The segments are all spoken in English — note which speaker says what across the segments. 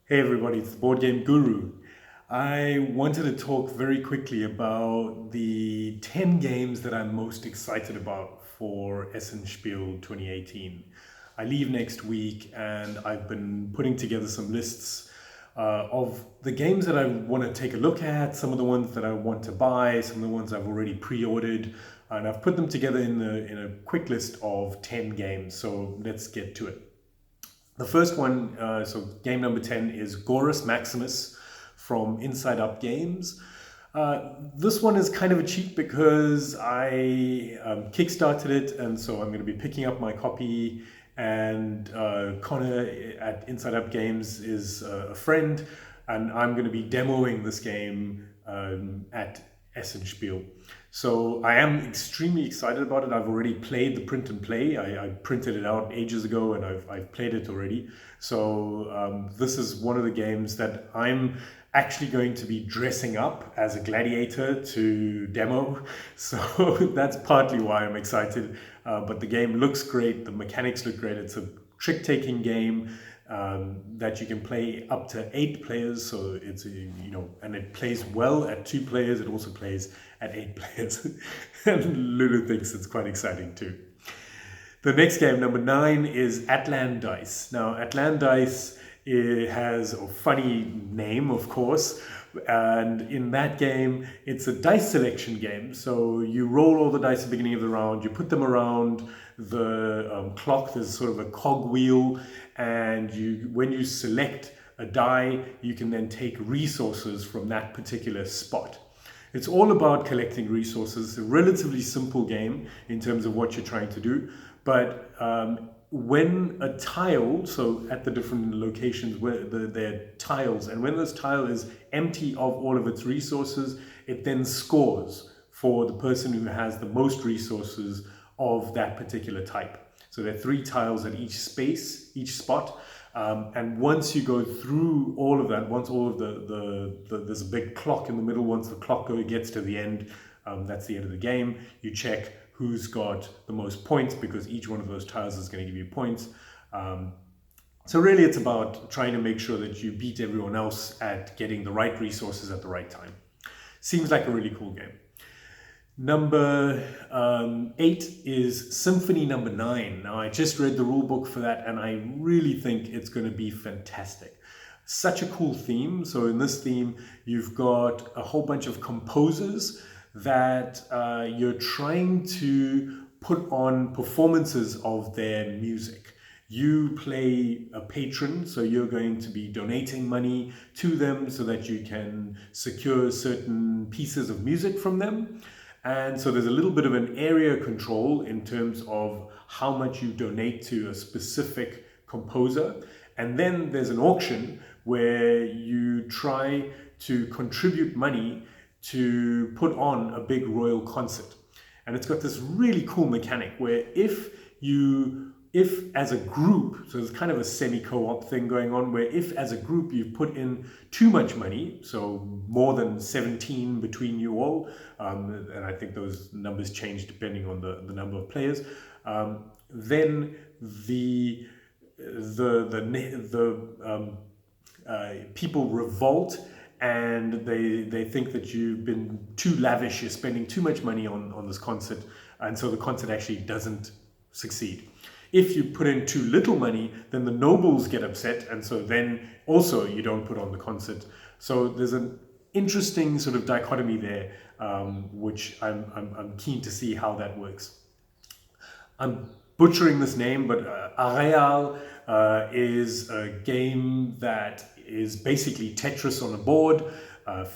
Speaker 1: Hey everybody, it's the Board Game Guru. I wanted to talk very quickly about the 10 games that I'm most excited about for Essen Spiel 2018. I leave next week and I've been putting together some lists of the games that I want to take a look at, some of the ones that I want to buy, some of the ones I've already pre-ordered, and I've put them together in a quick list of 10 games. So let's get to it. The first one, so game number 10 is Gorus Maximus from Inside Up Games. This one is kind of a cheat because I kickstarted it, and so I'm going to be picking up my copy. And Connor at Inside Up Games is a friend, and I'm going to be demoing this game at Essen Spiel. So I am extremely excited about it. I've already played the print and play. I printed it out ages ago and I've played it already. So this is one of the games that I'm actually going to be dressing up as a gladiator to demo. So that's partly why I'm excited. But the game looks great. The mechanics look great. It's a trick-taking game that you can play up to 8 players. So and it plays well at 2 players. It also plays at 8 players. And Ludo thinks it's quite exciting too. The next game, number 9, is Atlandice. Now, Atlandice has a funny name, of course, and in that game, it's a dice selection game. So you roll all the dice at the beginning of the round, you put them around the clock. There's sort of a cog wheel, and when you select a die, you can then take resources from that particular spot. It's all about collecting resources. A relatively simple game in terms of what you're trying to do. But when a tile, so at the different locations where there are tiles, and when this tile is empty of all of its resources, it then scores for the person who has the most resources of that particular type. So there are 3 tiles at each space, each spot. And once you go through all of that, once all of there's a big clock in the middle, once the clock gets to the end, that's the end of the game. You check who's got the most points because each one of those tiles is going to give you points. So really it's about trying to make sure that you beat everyone else at getting the right resources at the right time. Seems like a really cool game. Number 8 is Symphony number 9. Now, I just read the rule book for that, and I really think it's going to be fantastic. Such a cool theme. So in this theme, you've got a whole bunch of composers that you're trying to put on performances of their music. You play a patron, so you're going to be donating money to them so that you can secure certain pieces of music from them. And so there's a little bit of an area control in terms of how much you donate to a specific composer. And then there's an auction where you try to contribute money to put on a big royal concert. And it's got this really cool mechanic where if as a group, so there's kind of a semi-co-op thing going on, where if as a group you've put in too much money, so more than 17 between you all, and I think those numbers change depending on the number of players, then the people revolt, and they think that you've been too lavish, you're spending too much money on this concert, and so the concert actually doesn't succeed. If you put in too little money, then the nobles get upset, and so then also you don't put on the concert. So there's an interesting sort of dichotomy there, which I'm keen to see how that works. I'm butchering this name, but Arraial is a game that is basically Tetris on a board.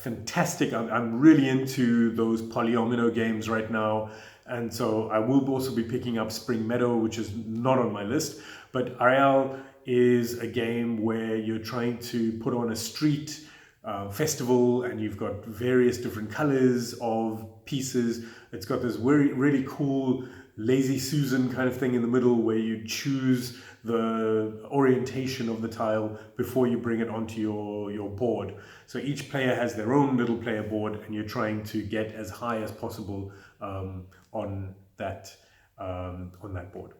Speaker 1: Fantastic. I'm really into those polyomino games right now. And so I will also be picking up Spring Meadow, which is not on my list. But Arraial is a game where you're trying to put on a street festival, and you've got various different colors of pieces. It's got this really cool Lazy Susan kind of thing in the middle where you choose the orientation of the tile before you bring it onto your board. So each player has their own little player board, and you're trying to get as high as possible on that board.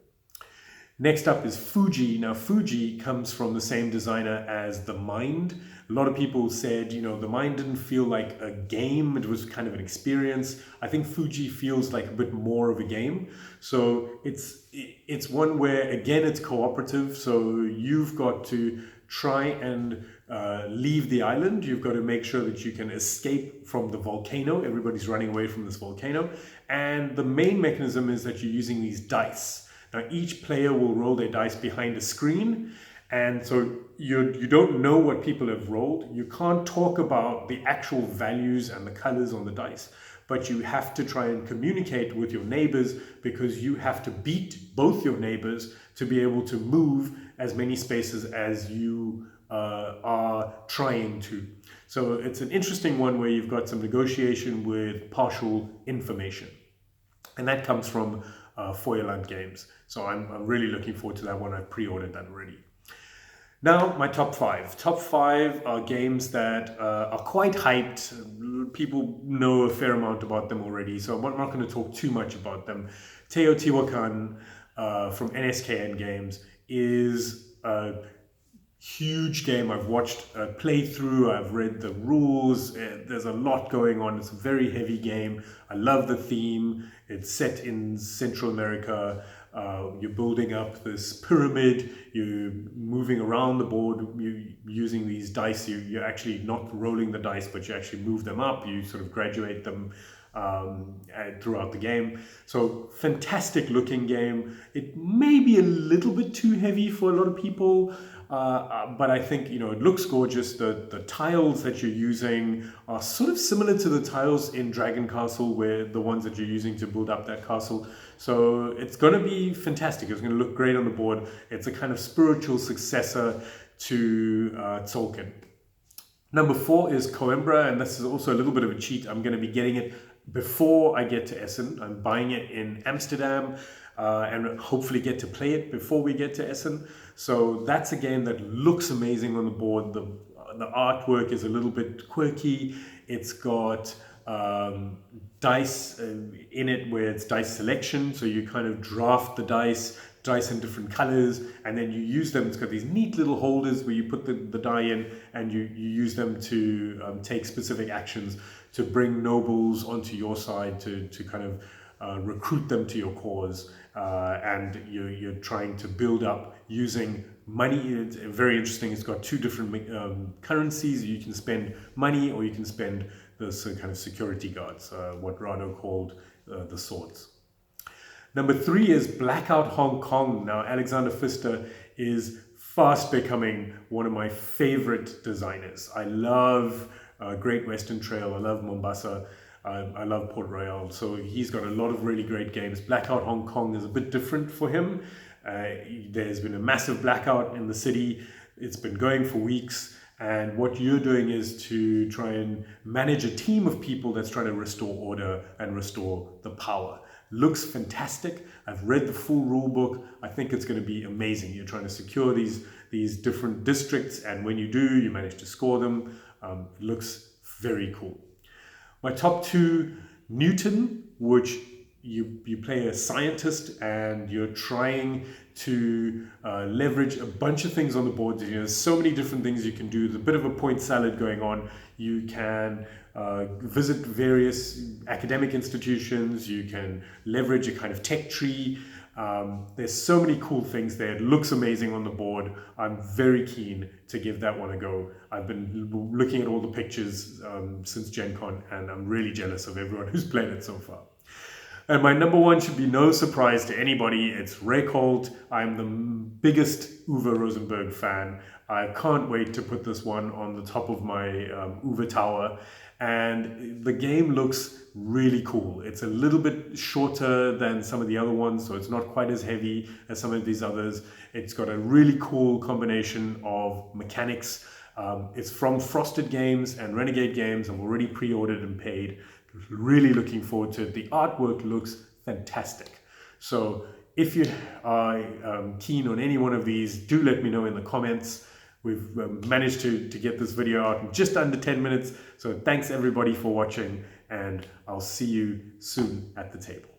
Speaker 1: Next up is Fuji. Now, Fuji comes from the same designer as The Mind. A lot of people said, The Mind didn't feel like a game. It was kind of an experience. I think Fuji feels like a bit more of a game. So it's one where, again, it's cooperative. So you've got to try and leave the island. You've got to make sure that you can escape from the volcano. Everybody's running away from this volcano. And the main mechanism is that you're using these dice. Now, each player will roll their dice behind a screen, and so you don't know what people have rolled. You can't talk about the actual values and the colors on the dice, but you have to try and communicate with your neighbors, because you have to beat both your neighbors to be able to move as many spaces as you are trying to. So it's an interesting one where you've got some negotiation with partial information, and that comes from Feuerland games. So I'm really looking forward to that one. I've pre-ordered that already. Now, my top five. Top five are games that are quite hyped. People know a fair amount about them already, so I'm not going to talk too much about them. Teotihuacan from NSKN Games is a huge game. I've watched a playthrough, I've read the rules, there's a lot going on. It's a very heavy game. I love the theme. It's set in Central America. You're building up this pyramid, you're moving around the board, you're using these dice. You're actually not rolling the dice, but you actually move them up. You sort of graduate them throughout the game. So fantastic looking game. It may be a little bit too heavy for a lot of people, but I think it looks gorgeous. The tiles that you're using are sort of similar to the tiles in Dragon Castle, where the ones that you're using to build up that castle. So it's going to be fantastic. It's going to look great on the board. It's a kind of spiritual successor to Tolkien. Number 4 is Coimbra, and this is also a little bit of a cheat. I'm going to be getting it before I get to Essen. I'm buying it in Amsterdam and hopefully get to play it before we get to Essen. So that's a game that looks amazing on the board. The artwork is a little bit quirky. It's got dice in it where it's dice selection. So you kind of draft the dice in different colors, and then you use them. It's got these neat little holders where you put the die in, and you use them to take specific actions to bring nobles onto your side, to kind of recruit them to your cause, and you're trying to build up using money. It's very interesting. It's got 2 different currencies. You can spend money, or you can spend the kind of security guards, what Rado called the swords. Number 3 is Blackout Hong Kong. Now, Alexander Pfister is fast becoming one of my favorite designers. I love Great Western Trail. I love Mombasa. I love Port Royal. So he's got a lot of really great games. Blackout Hong Kong is a bit different for him. There's been a massive blackout in the city. It's been going for weeks. And what you're doing is to try and manage a team of people that's trying to restore order and restore the power. Looks fantastic. I've read the full rule book. I think it's going to be amazing. You're trying to secure these different districts, and when you do, you manage to score them. Looks very cool. My top 2, Newton, which you play a scientist and you're trying to leverage a bunch of things on the board. There's so many different things you can do. There's a bit of a point salad going on. You can visit various academic institutions. You can leverage a kind of tech tree. There's so many cool things there. It looks amazing on the board. I'm very keen to give that one a go. I've been looking at all the pictures since Gen Con, and I'm really jealous of everyone who's played it so far. And my number 1 should be no surprise to anybody. It's Reykholt. I'm the biggest Uwe Rosenberg fan. I can't wait to put this one on the top of my Uwe Tower. And the game looks really cool. It's a little bit shorter than some of the other ones, so it's not quite as heavy as some of these others. It's got a really cool combination of mechanics. It's from Frosted Games and Renegade Games. I've already pre-ordered and paid. Really looking forward to it. The artwork looks fantastic. So if you are keen on any one of these, do let me know in the comments. We've managed to get this video out in just under 10 minutes. So thanks everybody for watching, and I'll see you soon at the table.